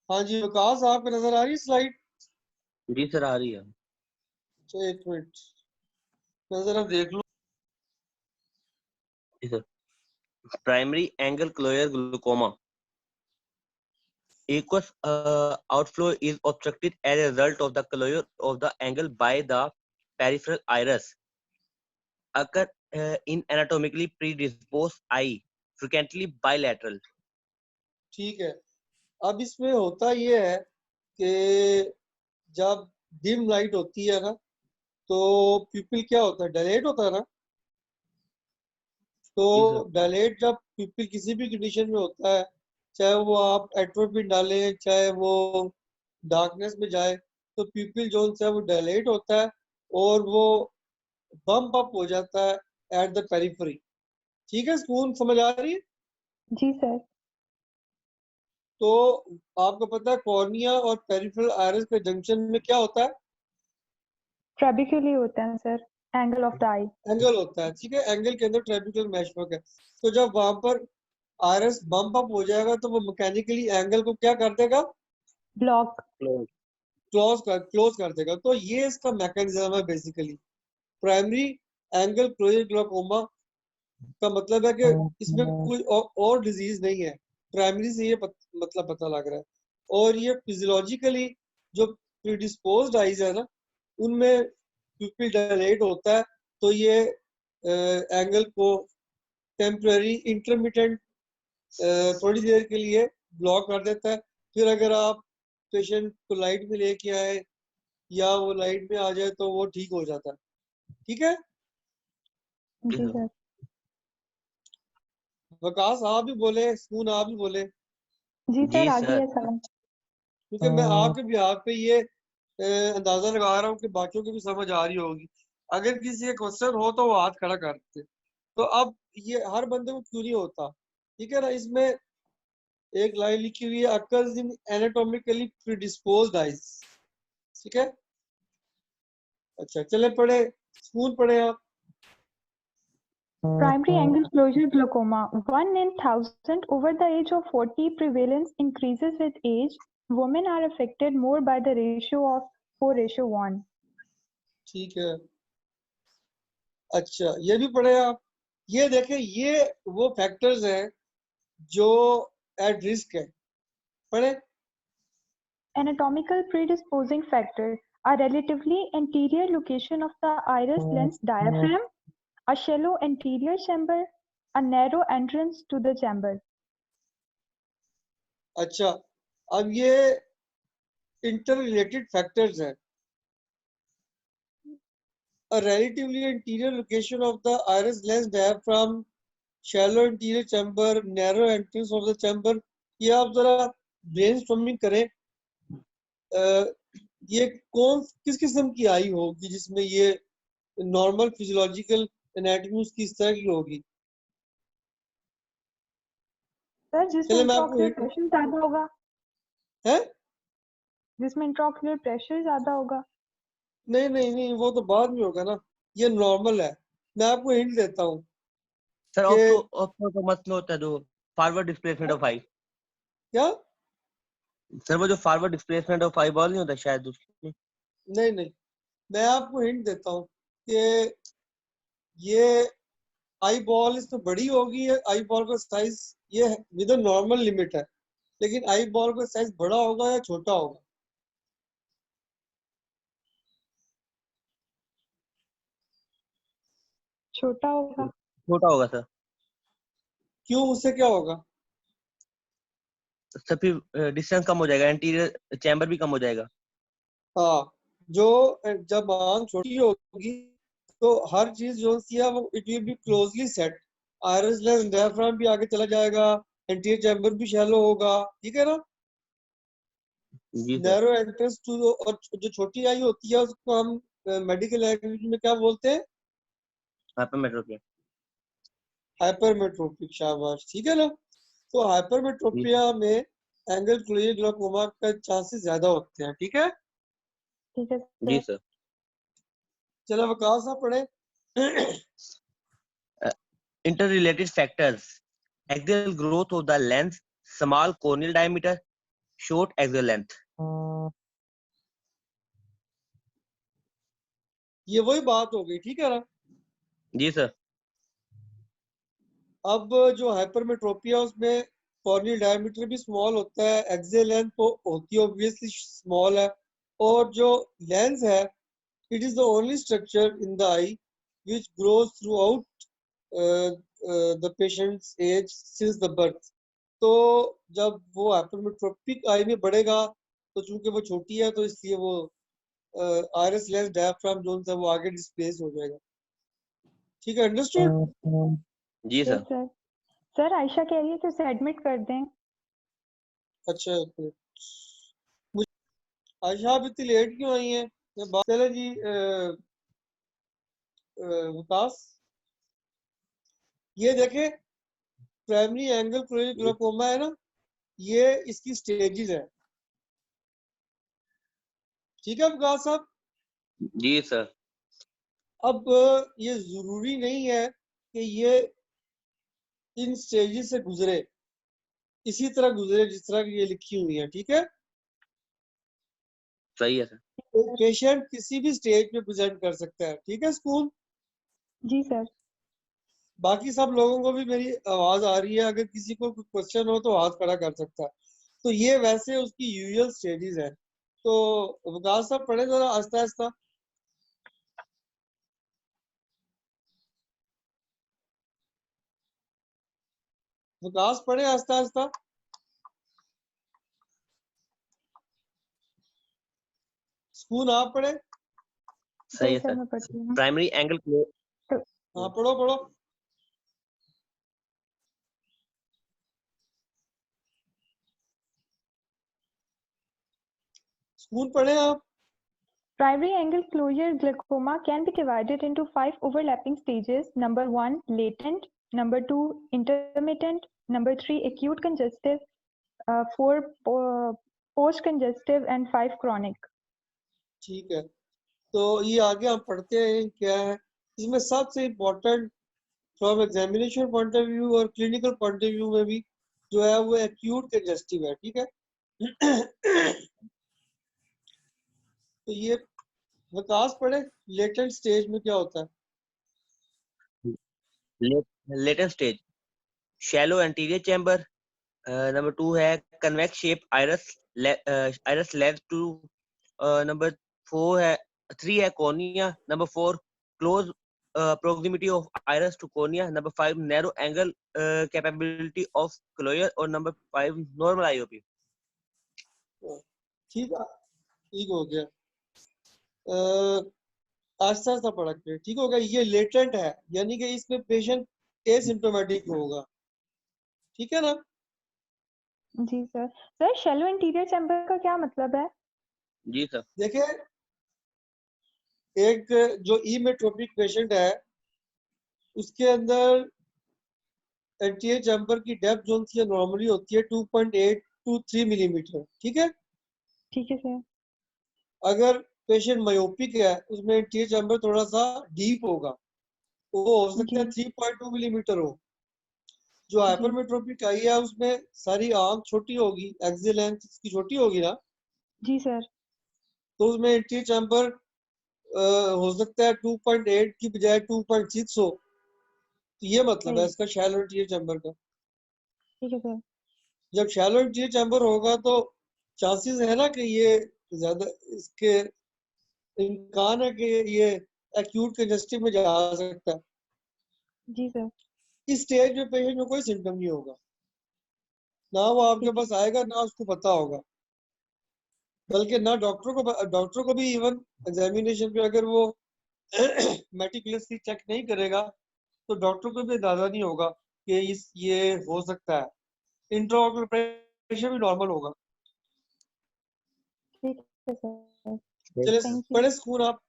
हाँ जी विकास, आपको नजर आ रही है स्लाइड? जी सर आ रही है। तो एक मिनट मैं जरा देख लूं। जी sir. Primary angle closure glaucoma aqueous outflow is obstructed as a result of the closure of the angle by the peripheral iris occur in anatomically predisposed eye frequently bilateral। ठीक है, अब इसमें होता ये है कि जब डिम लाइट होती है ना, तो पीपल क्या होता है, डायलेट होता है ना। तो जी सर। डायलेट जब पीपल किसी भी कंडीशन में होता है, चाहे वो आप एट्रोपिन डालें, चाहे वो डार्कनेस में जाए, तो पीपल जो है वो डायलेट होता है और वो बम्प अप हो जाता है एट द पेरिफेरी। ठीक है, स्पून समझ आ रही है? जी सर। तो आपको पता है कॉर्निया और पेरिफेरल आइरिस के जंक्शन में क्या होता है? ट्रेबिक्यूली होता है sir, angle of the I. Angle होता है। ठीक है, एंगल के अंदर ट्रेबिक्युलर मेशवर्क है। तो जब वहां पर आइरिस बम्प अप हो जाएगा तो वो मैकेनिकली एंगल को क्या कर देगा? ब्लॉक। क्लोज कर देगा। तो ये इसका मैकेनिज्म है basically. Primary angle closure glaucoma का मतलब है कि इसमें कोई और डिजीज नहीं है। प्राइमरी से ये मतलब पता लग रहा है। और ये फिजियोलॉजिकली जो प्रीडिस्पोज्ड आइज है ना, उनमें प्यूपिल डायलेट होता है, तो ये एंगल को टेम्पररी इंटरमिटेंट थोड़ी देर के लिए ब्लॉक कर देता है। फिर अगर आप पेशेंट को लाइट में लेके आए या वो लाइट में आ जाए तो वो ठीक हो जाता है। ठीक है जी सर। विकास, आप भी बोले, स्पून आप भी बोले, जी सर, जी आ गई सर। है समझ। क्योंकि मैं आपके बिहार पे ये अंदाजा लगा रहा हूँ कि बाकियों को भी समझ आ रही होगी। अगर किसी का क्वेश्चन हो तो वो हाथ खड़ा करते। तो अब ये हर बंदे को क्यों नहीं होता? ठीक है ना, इसमें एक लाइन लिखी हुई है, अकर्स इन एनाटॉमिकली प्रीडिस्पोज्ड आइज। ठीक है, अच्छा चले पढ़े, स्पून पढ़े आप। Primary angle closure glaucoma, 1 in 1000 over the age of 40. Prevalence increases with age. Women are affected more by the ratio of 4:1। ठीक है, अच्छा ये भी पढ़े आप। ये देखें, ये वो फैक्टर्स हैं जो एट रिस्क है। पढ़े। Anatomical predisposing factor: a relatively anterior location of the iris lens diaphragm, a shallow anterior chamber, a narrow entrance to the chamber। अच्छा, अब ये इंटर रिलेटेड फैक्टर्स हैं। A relatively anterior location of the iris lens diaphragm, shallow anterior chamber, narrow entrance of the chamber। ये आप जरा brainstorming करें। ये कौन किस किस्म की आई होगी जिसमें ये नॉर्मल फिजियोलॉजिकल एनाटॉमी उसकी इस तरह की होगी? सर, जिसमें चले मैं आपको इंट्राओक्यूलर प्रेशर ज्यादा होगा। है? जिसमें इंट्राओक्यूलर प्रेशर ज्यादा होगा। नहीं नहीं नहीं, वो तो बाद में होगा ना, ये नॉर्मल है। मैं आपको हिंट देता हूँ सर कि ऑप्टो तो मत होता है जो फॉरवर्ड डिस्प्लेसमेंट ऑफ आई। क्या? सर वो जो forward displacement of eye ball नहीं होता शायद उसमें। नहीं नहीं, मैं आपको हिंट देता हूँ कि ये आई बॉल इसमें बड़ी होगी। आई बॉल का साइज ये विद नॉर्मल लिमिट है, लेकिन आई बॉल का साइज बड़ा होगा या छोटा होगा? छोटा होगा। छोटा होगा सर। क्यों, उससे क्या होगा? सर फिर डिस्टेंस कम हो जाएगा, एंटीरियर चैम्बर भी कम हो जाएगा। हाँ, जो जब आंख छोटी होगी तो हर चीज जो सी है वो it will be closely set. Iris lens diaphragm भी आगे चला जाएगा, एंटीरियर चैम्बर भी शैलो होगा। ठीक है ना? जी सर। Narrow entrance two. और जो छोटी आई होती है उसको हम मेडिकल लैंग्वेज में क्या बोलते हैं? हाइपरमेट्रोपिया। हाइपरमेट्रोपिक। शाबाश, ठीक है ना? तो जी हाइपरमेट्रोपिया में एंगल क्लोजर ग्लाइकोमा का चांसेस ज्यादा होते हैं। ठीक है, ठीक है जी सर। सर। चलो विकास आप पढ़े। Interrelated factors: axial growth of the lens, small corneal diameter, short axial length. ये वही बात हो गई, ठीक है ना। जी सर। अब जो हाइपरमेट्रोपी है उसमें कॉर्नियल डायमीटर भी स्मॉल होता है, एक्सियल लेंथ तो होती है ऑब्वियसली स्मॉल है, और जो लेंस है it is the only structure in the eye which grows throughout the patient's age since the birth. तो जब वो हाइपरमेट्रोपिक आई में बढ़ेगा तो चूंकि वो छोटी है तो इसलिए वो आयरिस लेंस डायफ्राम जोन है वो आगे डिस्प्लेस हो जाएगा, ठीक है, अंडरस्टूड। जी yes sir. Sir. Sir Ayesha कह रही है कि उसे एडमिट कर दें। अच्छा आयशा आप इतनी लेट क्यों आई हैं? चले जी विकास, ये देखें प्राइमरी एंगल क्लोजर ग्लाइकोमा है ना, ये इसकी स्टेजेस है, ठीक है विकास साहब। जी सर। अब ये जरूरी नहीं है कि ये इन स्टेजेस से गुजरे, इसी तरह गुजरे जिस तरह की ये लिखी हुई है, ठीक है। सही है सर। तो पेशेंट किसी भी स्टेज पे प्रेजेंट कर सकता है, ठीक है स्कूल। जी सर। बाकी सब लोगों को भी मेरी आवाज आ रही है, अगर किसी को कुछ क्वेश्चन हो तो हाथ खड़ा कर सकता है। तो ये वैसे उसकी यूजुअल स्टेजेस है। तो विकास साहब पढ़े जरा आहिस्ता आहिस्ता। विकास पढ़े आहिस्ता आहिस्ता। स्कूल आप पढ़े। सही है सर सर। मैं पढ़ती हूँ। प्राइमरी एंगल तो हाँ पढ़ो पढ़ो। स्कूल पढ़े आप। primary angle closure glaucoma can be divided into 5 overlapping stages. Number 1, latent. Number 2, intermittent. Number 3, acute congestive. 4, post-congestive. And 5, chronic. ठीक है, तो ये आगे हम पढ़ते हैं क्या है इसमें सबसे important from examination point of view और क्लिनिकल पॉइंट ऑफ व्यू में भी जो है वो एक्यूट कंजेस्टिव है, ठीक है। तो ये विकास पढ़े लेटेंट स्टेज में क्या होता है। Latent stage shallow anterior chamber. Number 2 है convex shape iris iris length two. Number 4 है 3 है cornea. Number 4 close proximity of iris to cornea. Number 5 narrow angle capability of closure. और नंबर 5 normal IOP. ठीक है, ठीक हो गया। आस्ता आस्ता पढ़ा के ठीक होगा। ये लेटेंट है यानी कि इसमें पेशेंट एसिम्प्टोमेटिक होगा, ठीक है ना। जी sir. Sir shallow anterior chamber का क्या मतलब है? जी सर। देखिए एक जो इमेट्रोपिक पेशेंट है उसके अंदर एंटीरियर चैम्बर की डेप्थ जो होती है नॉर्मली होती है 2.8 to 3 मिलीमीटर, ठीक है। ठीक है सर। अगर पेशेंट मायोपिक है उसमें एंटीरियर चैम्बर थोड़ा सा डीप होगा, वो हो सकता है जी 3.2 मिलीमीटर हो। जो जी हाइपरमेट्रोपिक आई है उसमें सारी आंख छोटी होगी, एक्सियल लेंथ इसकी छोटी होगी ना, जी सर। तो उसमें एंटीरियर चैम्बर हो सकता है 2.8 की बजाय 2.6 हो। तो ये मतलब है सही। इसका शैलो एंटीरियर चैम्बर का। ठीक है सर। जब शैलो एंटीरियर चैम्बर होगा तो चांसेस है ना कि ये ज्यादा इसके इम्कान है कि ये एक्यूट कंजेस्टिव में जा सकता है। जी सर। इस स्टेज में पेशेंट में कोई सिम्टम नहीं होगा, ना वो आपके ठीक। पास आएगा ना उसको पता होगा, बल्कि ना डॉक्टर को भी इवन एग्जामिनेशन पे अगर वो मेटिकुलसली चेक नहीं करेगा तो डॉक्टर को भी अंदाजा नहीं होगा कि ये हो सकता है। इंट्राऑक्यूलर प्रेशर भी नॉर्मल होगा। ठीक है सर। चले थैंक यू। पढ़े स्कूल आप।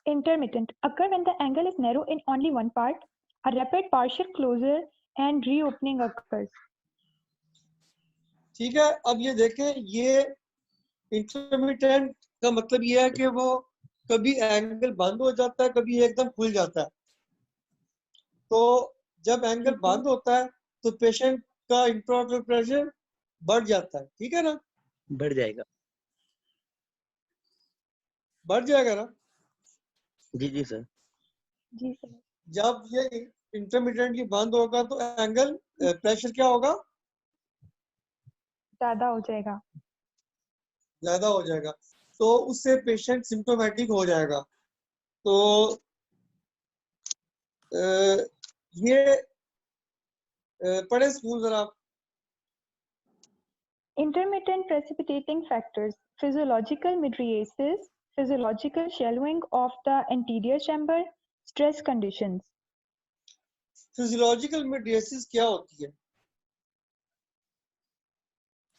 Intermittent occur when the angle is narrow in only one part. A rapid partial closure and reopening occurs. ठीक है, अब ये देखें ये इंटरमिटेंट का मतलब ये है कि वो कभी एंगल बंद हो जाता है कभी एकदम खुल जाता है। तो जब एंगल ठीक है। बंद होता है तो पेशेंट का इंट्राऑक्यूलर प्रेशर बढ़ जाता है, ठीक है ना, बढ़ जाएगा। बढ़ जाएगा ना। जी जी सर। जी सर। जब ये इंटरमिटेंटली बंद होगा तो एंगल प्रेशर क्या होगा, ज्यादा हो जाएगा। ज्यादा हो जाएगा, तो उससे पेशेंट सिम्टोमेटिक हो जाएगा। तो ये पढ़े स्कूल जरा आप। Intermittent precipitating factors: physiological mydriasis, physiological shallowing of the anterior chamber, stress conditions. Physiological mydriasis क्या होती है?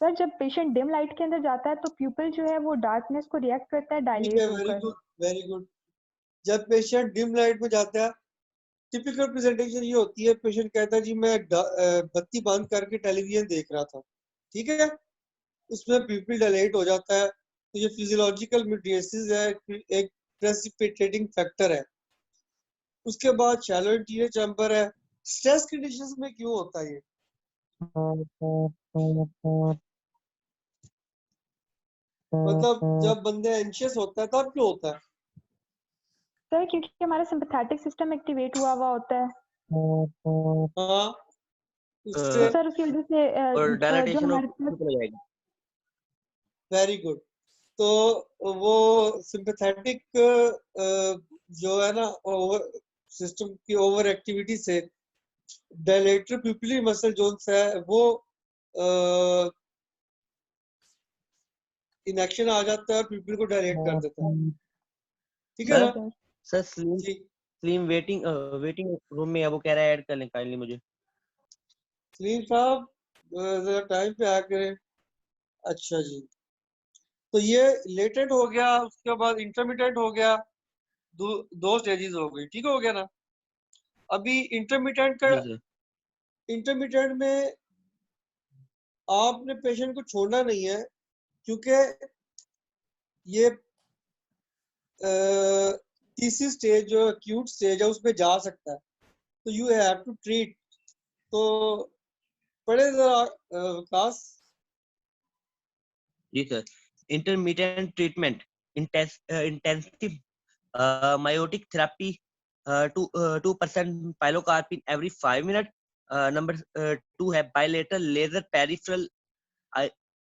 सर जब पेशेंट डिम लाइट के अंदर जाता है तो प्यूपिल जो है वो डार्कनेस को रिएक्ट करता है ठीक है, डायलेट वेरी होकर। Good, very good. जब पेशेंट डिम लाइट में जाता है, टिपिकल प्रेजेंटेशन ये होती है, पेशेंट कहता है जी मैं बत्ती बंद करके टेलीविजन देख रहा था, ठीक है, उसमें प्यूपिल डायलेट हो जाता है। तो ये फिजियोलॉजिकल मिडियासिस है, एक प्रेसिपिटेटिंग फैक्टर है। उसके बाद शैलो इंटीरियर चैम्बर है। स्ट्रेस कंडीशंस में क्यों होता है ये? मतलब जब बंदे एंशियस होता है तब क्यों होता है? सर क्योंकि हमारा सिंपैथेटिक सिस्टम एक्टिवेट हुआ होता है। हाँ, तो उससे सर उसकी वजह से और जो डायलाटेशन ऑफ हमारे पास चला जाएगा। Very good. तो वो सिंपैथेटिक जो है ना, ओवर सिस्टम की ओवर एक्टिविटी से डायलेटरी प्यूपिलरी मसल जो है वो इनएक्शन आ जाता है और प्यूपिल को डायलेट कर देता है, ठीक है जी ना सर सर। सर स्लिम जी। स्लिम वेटिंग रूम में है, वो कह रहा है ऐड कर लें काइंडली मुझे। सलीम साहब जरा टाइम पे आ करें। अच्छा जी, तो ये लेटेंट हो गया, उसके बाद इंटरमिटेंट हो गया, दो स्टेजेस हो गई, ठीक हो गया ना। अभी इंटरमिटेंट का, जी सर। इंटरमिटेंट में आपने पेशेंट को छोड़ना नहीं है, क्योंकि ये तीसरी स्टेज जो एक्यूट स्टेज है उसमें जा सकता है, तो यू हैव टू ट्रीट। तो पढ़े जरा क्लास। जी sir. Intermediate treatment, intensive meiotic therapy, 2% pilocarpine every 5 minutes. Number 2 है bilateral laser peripheral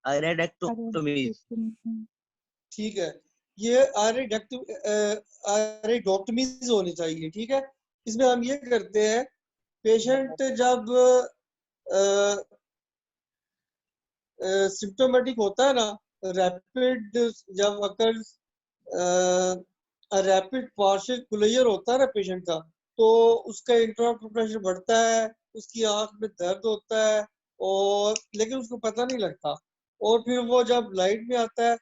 iridectomies. ठीक है, ये आरेडक्टमीज होनी चाहिए, ठीक है। इसमें हम ये करते हैं, पेशेंट जब सिम्टोमेटिक होता है ना, रैपिड जब अकर रैपिड पार्शियल क्लोजर होता है ना पेशेंट का, तो उसका इंट्राऑक्यूलर प्रेशर बढ़ता है, उसकी आंख में दर्द होता है, और लेकिन उसको पता नहीं लगता, और फिर वो जब लाइट में आता है,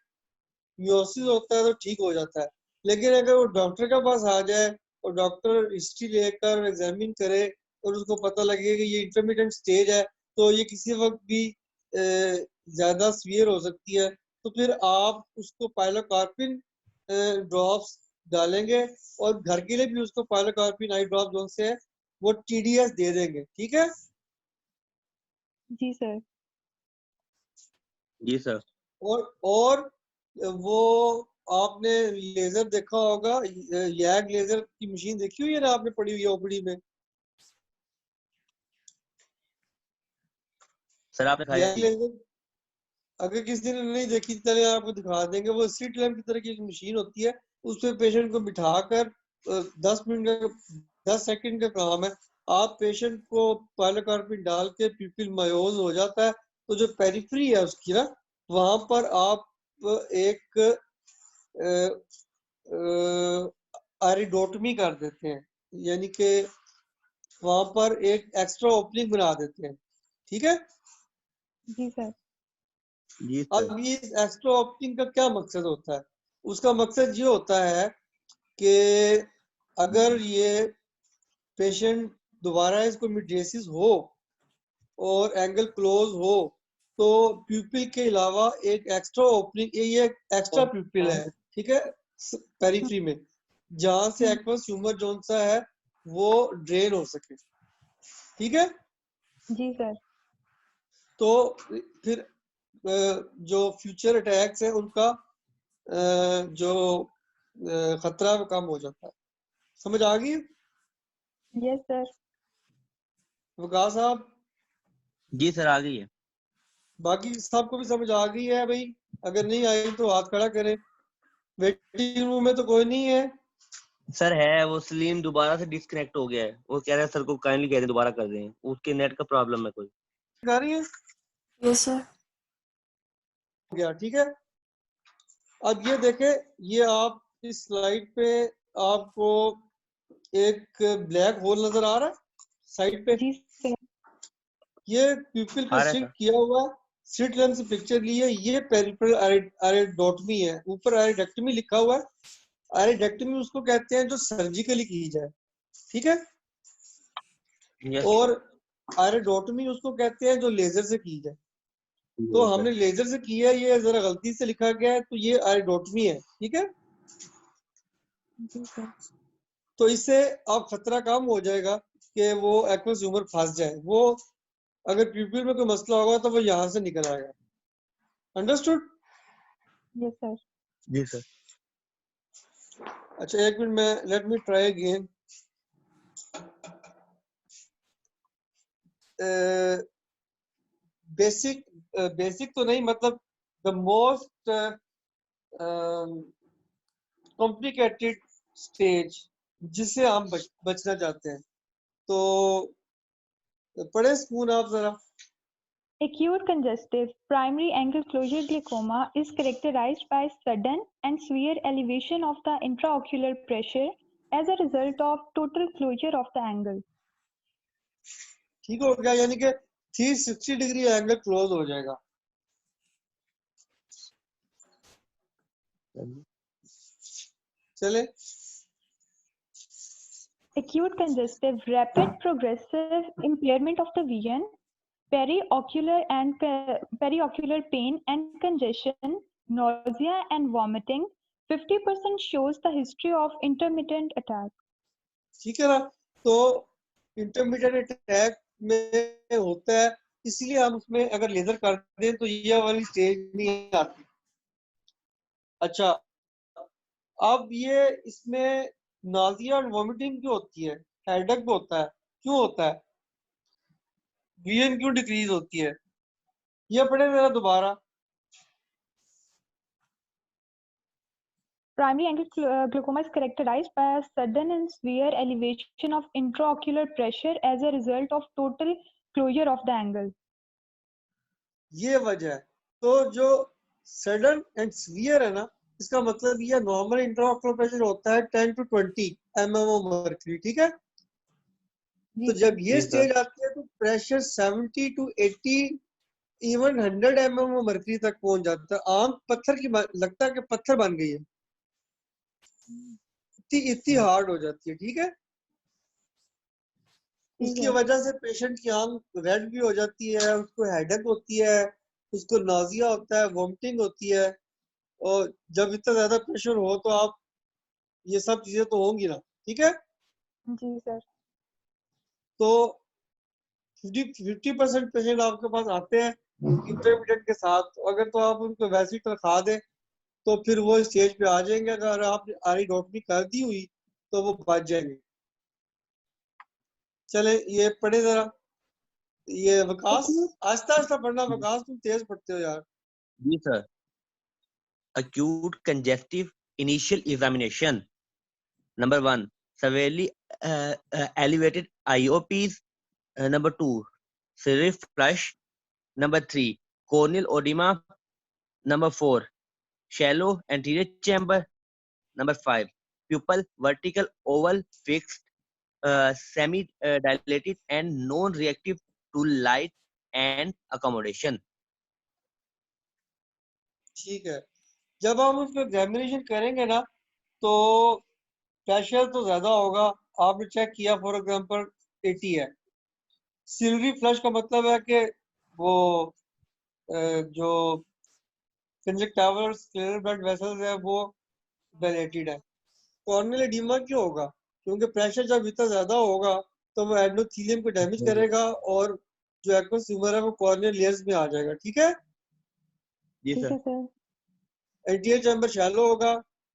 मियोसिस होता है, तो ठीक हो जाता है। लेकिन अगर वो डॉक्टर के पास आ जाए और डॉक्टर हिस्ट्री लेकर एग्जामिन करे और उसको पता लगे कि ये इंटरमीडिएट स्टेज है, तो ये किसी वक्त भी ज्यादा सीवियर हो सकती है, तो फिर आप उसको पाइलोकार्पिन ड्रॉप्स डालेंगे, और घर के लिए भी उसको पाइलोकार्पिन आई ड्रॉप जो से है वो टीडीएस दे देंगे, ठीक है। जी सर। जी सर। और वो आपने लेजर देखा होगा, यैग लेजर की मशीन देखी हुई है ना आपने, पड़ी हुई है ओपीडी में। सर आपने खाई यैग थी। लेजर अगर किसी ने नहीं देखी तो चले आपको दिखा देंगे। वो स्ट्रीट लैम्प की तरह की एक मशीन होती है, उस पे पेशेंट को बिठाकर 10 मिनट का 10 सेकंड का काम है, आप पेशेंट को पाइलोकार्पिन डाल के प्यूपिल मायोज हो जाता है, तो जो पेरिफेरी है उसकी ना, वहां पर आप एक आरिडोटमी कर देते हैं, यानी कि वहां पर एक एक्स्ट्रा ओपनिंग बना देते हैं, ठीक है। जी सर। जी सर। अब ये एक्स्ट्रा ओपनिंग का क्या मकसद होता है? उसका मकसद ये होता है कि अगर ये पेशेंट दोबारा इसको मिड्रेसिस हो और एंगल क्लोज हो, तो प्यूपिल के अलावा एक एक्स्ट्रा ओपनिंग, ये एक्स्ट्रा प्यूपिल है, ठीक है, पेरिफेरी में, जहां से एक्वस ह्यूमर जोन सा है वो ड्रेन हो सके, ठीक है। जी सर। तो फिर जो फ्यूचर अटैक्स है उनका जो खतरा है वो कम हो जाता है। समझ आ गई Yes, sir. वकास साहब? जी सर, आ गई है। बाकी सबको भी समझ आ गई है भाई? अगर नहीं आई तो हाथ खड़ा करें। वेटिंग रूम में तो कोई नहीं है? सर है, वो सलीम दोबारा से डिस्कनेक्ट हो गया है। वो कह रहे हैं सर को काइंडली कह दें दोबारा कर दें, उसके नेट का प्रॉब्लम है कोई। कर रही है? Yes sir. हो गया, ठीक है। अब ये देखें, ये आप इस स्लाइड पे आपको एक ब्लैक होल नजर आ रहा है साइड पे? जी sir. ये प्यूपिल आ पे रहा है स्ट्रिक सर। किया हुआ है, स्लिट लेंस पिक्चर ली है। ये पेरिफेरल आयरेक्टोमी है, ऊपर आयरेक्टोमी लिखा हुआ है। आयरेक्टोमी उसको कहते हैं जो सर्जिकली की जाए, ठीक है। यस और आयरेक्टोमी उसको कहते हैं जो लेजर से की जाए। तो हमने लेजर से की है, ये जरा गलती से लिखा गया है, तो ये आयरेक्टोमी है, ठीक है। जी sir. तो इससे आप खतरा कम हो जाएगा कि वो एक्वस ह्यूमर फंस जाए। वो अगर प्यूपिल में कोई मसला होगा तो वो यहाँ से निकल आएगा। अंडरस्टूड? Yes sir. जी सर। अच्छा एक मिनट में, let me try again. Basic तो नहीं, मतलब द मोस्ट कॉम्प्लिकेटेड स्टेज जिससे हम बचना चाहते हैं। तो पढ़े स्पून आप जरा। Acute congestive primary angle closure glaucoma is characterized by sudden and severe elevation of the intraocular pressure as a result of total closure of the angle. ठीक हो गया, यानी कि 360 डिग्री एंगल क्लोज हो जाएगा। चले। Acute congestive rapid progressive impairment of the vision, periocular pain and congestion, nausea and vomiting. 50% shows the history of intermittent attack. ठीक है ना? तो इंटरमीडिएट अटैक में होता है, इसलिए हम उसमें अगर लेजर कर दें तो ये वाली स्टेज नहीं आती। अच्छा, अब ये इसमें नाजिया और वॉमिटिंग क्यों होती है, हेडेक भी होता है, क्यों होता है, विजन क्यों डिक्रीज होती है? ये पढ़े जरा दोबारा। Primary angle glaucoma is characterized by a sudden and severe elevation of intraocular pressure as a result of total closure of the angle. ये वजह है। तो जो सडन एंड सीवियर है ना, इसका मतलब ये नॉर्मल इंट्राऑक्यूलर प्रेशर होता है 10 to 20 mm of mercury, ठीक है। तो जब ये जी सर। स्टेज आती है तो pressure 70 to 80 even 100 mm of mercury तक पहुंच जाता है। आंख पत्थर की लगता है कि पत्थर बन गई है, इतनी हार्ड हो जाती है, ठीक है। उसकी वजह से पेशेंट की आंख रेड भी हो जाती है, उसको हेडेक होती है, उसको नाजिया होता है, वॉमिटिंग होती है। और जब इतना ज्यादा प्रेशर हो तो आप ये सब चीजें तो होंगी ना, ठीक है। जी सर। तो 50% पेशेंट आपके पास आते हैं इंटरमीडिएट के साथ। अगर तो आप उनको वैसी तनख्वाह दें तो फिर वो स्टेज पे आ जाएंगे। अगर आपने आईडोटमी कर दी हुई तो वो बच जाएंगे। चले ये पढ़े जरा। ये वकास, आस्ता आस्ता पढ़ना वकास, तुम तेज पढ़ते हो यार। जी sir. Acute congestive initial examination. Number 1, severely elevated IOPs. Number 2, serif flush. Number 3, corneal edema. Number 4, shallow anterior chamber. Number 5, pupil vertical oval fixed, semi dilated and non-reactive to light and accommodation. ठीक है, जब हम उसको examination करेंगे ना तो pressure तो ज्यादा होगा। आपने चेक किया फॉर एग्जांपल 80 है। सिल्वरी फ्लश का मतलब है कि वो जो कंजक्टिवल स्क्लेरल ब्लड वेसल्स है वो डायलेटेड है। कॉर्नियल एडिमा क्यों होगा? क्योंकि प्रेशर जब इतना ज्यादा होगा तो वो एंडोथेलियम को डैमेज करेगा और जो एक्वस ह्यूमर है वो कॉर्नियल लेयर्स में आ जाएगा, ठीक है। जी ठीक सर। है सर। एंटीरियर चैम्बर शैलो होगा।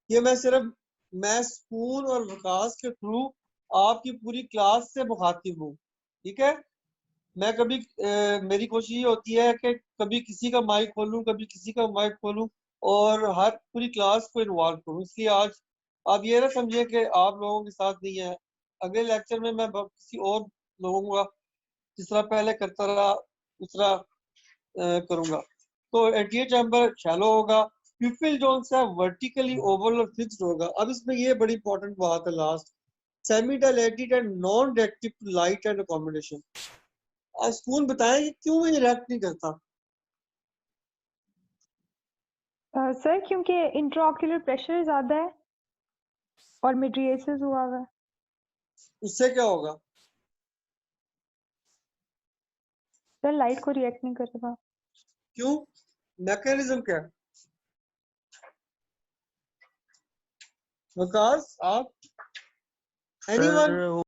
ये मैं स्पून और विकास के थ्रू आपकी पूरी क्लास से मुखातिब हूँ, ठीक है। मैं कभी मेरी कोशिश ये होती है कि कभी किसी का माइक खोलूं, कभी किसी का माइक खोलूं और हर पूरी क्लास को इन्वॉल्व करूं। इसलिए आज आप ये ना समझिए कि आप लोगों के साथ नहीं है। अगले लेक्चर में मैं किसी और लोगों का जिस तरह पहले करता रहा उस तरह करूंगा। तो एंटीरियर चैम्बर शैलो होगा। प्यूपिल जोन है वर्टिकली ओवल और फिक्स्ड होगा। अब इसमें ये बड़ी इंपॉर्टेंट बात है last, semi dilated and non directive light and accommodation. School बताएं कि क्यों ये रिएक्ट नहीं करता। सर क्योंकि इंट्राऑक्यूलर प्रेशर ज्यादा है और मिड्रिएसिस हुआ हुआ है। उससे क्या होगा? सर लाइट को रिएक्ट नहीं करेगा। क्यों? मैकेनिज्म क्या है? विकास, आप एनीवन? सर